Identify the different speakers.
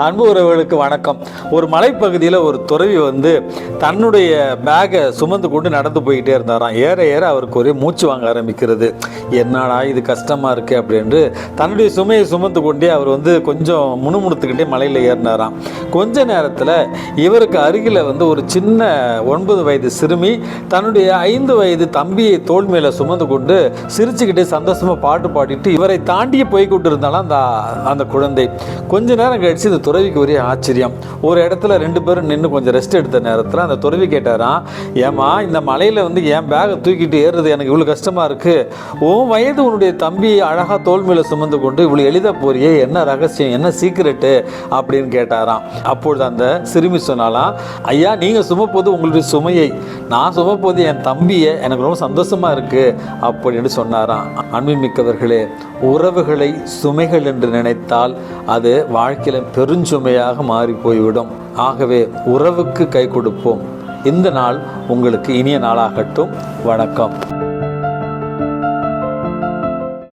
Speaker 1: அன்பு உறவுகளுக்கு வணக்கம். ஒரு மலைப்பகுதியில் ஒரு துறவி தன்னுடைய பேகை சுமந்து கொண்டு நடந்து போய்கிட்டே இருந்தாராம். ஏற ஏற அவருக்கு ஒரே மூச்சு வாங்க ஆரம்பிக்கிறது. என்னடா இது கஷ்டமாக இருக்குது அப்படின்ட்டு தன்னுடைய சுமையை சுமந்து கொண்டே அவர் கொஞ்சம் முணுமுணுத்துக்கிட்டே மலையில் ஏறினாராம். கொஞ்ச நேரத்தில் இவருக்கு அருகில் ஒரு சின்ன 9 வயது சிறுமி தன்னுடைய 5 வயது தம்பியை தோள் மேலே சுமந்து கொண்டு சிரிச்சுக்கிட்டே சந்தோஷமாக பாட்டு பாடிட்டு இவரை தாண்டியே போய் கொண்டு இருந்தாலும் அந்த குழந்தை. கொஞ்ச நேரம் கழிச்சு இந்த துறவிக்கு ஒரே ஆச்சரியம். ஒரு இடத்துல 2 பேரும் நின்று கொஞ்சம் ரெஸ்ட் எடுத்த நேரத்தில் அந்த துறவி கேட்டாராம், ஏமா இந்த மலையில் என் பேகை தூக்கிட்டு ஏறுறது எனக்கு இவ்வளோ கஷ்டமாக இருக்குது, உன் வயது உன்னுடைய தம்பி அழகாக தோல் மேலே சுமந்து கொண்டு இவ்வளோ எளிதாக போறியே, என்ன ரகசியம், என்ன சீக்கிரட்டு அப்படின்னு கேட்டாராம். அப்பொழுது அந்த சிறுமி சொன்னாலாம், ஐயா நீங்கள் சுமப்போது உங்களுடைய சுமையை, நான் சுமப்போது என் தம்பியை, எனக்கு ரொம்ப சந்தோஷமாக இருக்குது அப்படின்னு சொன்னாராம். அன்புமிக்கவர்களே, உறவுகளை சுமைகள் என்று நினைத்தால் அது வாழ்க்கையில் பெருஞ்சுமையாக மாறி போய்விடும். ஆகவே உறவுக்கு கை கொடுப்போம். இந்த நாள் உங்களுக்கு இனிய நாளாகட்டும். வணக்கம்.